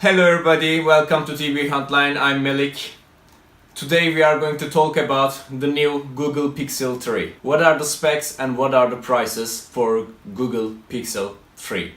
Hello everybody, welcome to TV Hotline. I'm Melik. Today we are going to talk about the new Google Pixel 3. What are the specs and what are the prices for Google Pixel 3?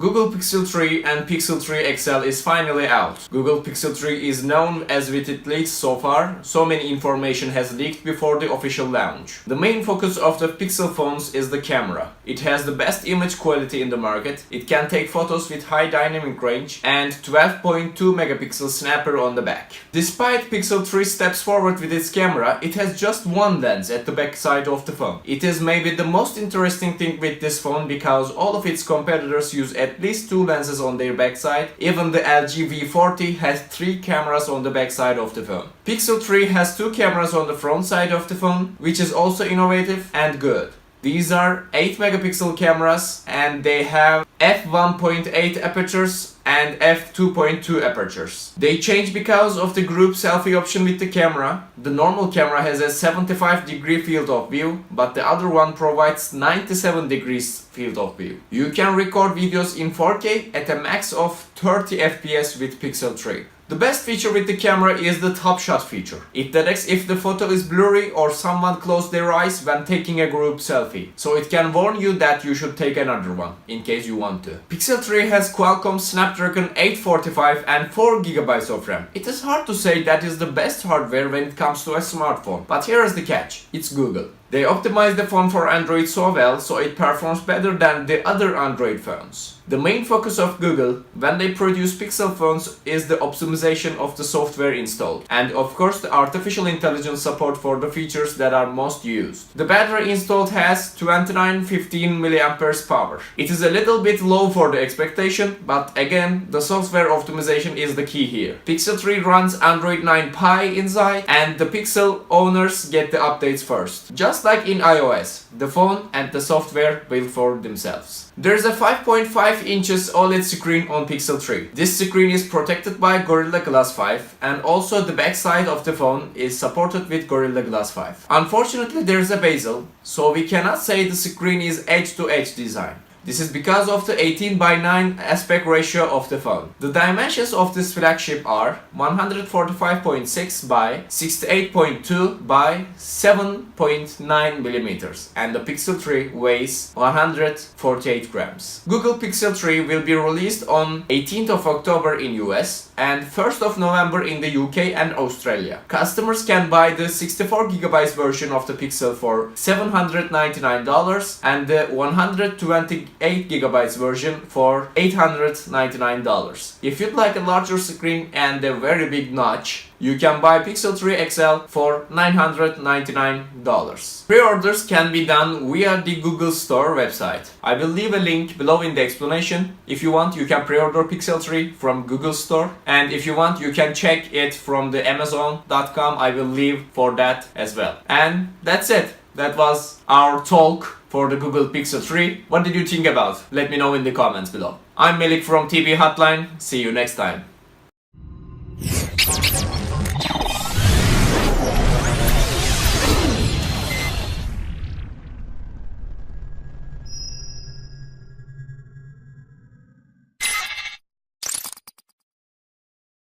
Google Pixel 3 and Pixel 3 XL is finally out. Google Pixel 3 is known as with its leaks so far. So many information has leaked before the official launch. The main focus of the Pixel phones is the camera. It has the best image quality in the market. It can take photos with high dynamic range and 12.2 megapixel snapper on the back. Despite Pixel 3 steps forward with its camera, it has just one lens at the back side of the phone. It is maybe the most interesting thing with this phone because all of its competitors use at least two lenses on their backside. Even the LG V40 has three cameras on the backside of the phone. Pixel 3 has two cameras on the front side of the phone, which is also innovative and good. These are 8 megapixel cameras and they have f1.8 apertures and f2.2 apertures. They change because of the group selfie option with the camera. The normal camera has a 75-degree field of view, but the other one provides 97 degrees field of view. You can record videos in 4K at a max of 30 FPS with Pixel 3. The best feature with the camera is the top shot feature. It detects if the photo is blurry or someone closed their eyes when taking a group selfie. So it can warn you that you should take another one, in case you want to. Pixel 3 has Qualcomm Snapdragon 845 and 4GB of RAM. It is hard to say that is the best hardware when it comes to a smartphone. But here is the catch. It's Google. They optimized the phone for Android so well, so it performs better than the other Android phones. The main focus of Google when they produce Pixel phones is the optimization of the software installed, and of course the artificial intelligence support for the features that are most used. The battery installed has 2915 mAh power. It is a little bit low for the expectation, but again the software optimization is the key here. Pixel 3 runs Android 9 Pie inside, and the Pixel owners get the updates first. Just like in iOS, the phone and the software will for themselves. There's a 5.5 inches OLED screen on Pixel 3. This screen is protected by Gorilla Glass 5, and also the back side of the phone is supported with Gorilla Glass 5. Unfortunately, there's a bezel, so we cannot say the screen is edge-to-edge design. This is because of the 18:9 aspect ratio of the phone. The dimensions of this flagship are 145.6 by 68.2 by 7.9 millimeters, and the Pixel 3 weighs 148 grams. Google Pixel 3 will be released on 18th of October in US and 1st of November in the UK and Australia. Customers can buy the 64GB version of the Pixel for $799 and the 128GB version for $899. If you'd like a larger screen and a very big notch, you can buy Pixel 3 XL for $999. Pre-orders can be done via the Google Store website. I will leave a link below in the explanation. If you want, you can pre-order Pixel 3 from Google Store, and if you want, you can check it from the Amazon.com. I will leave for that as well. And that's it. That was our talk for the Google Pixel 3. What did you think about? Let me know in the comments below. I'm Melik from TV Hotline. See you next time.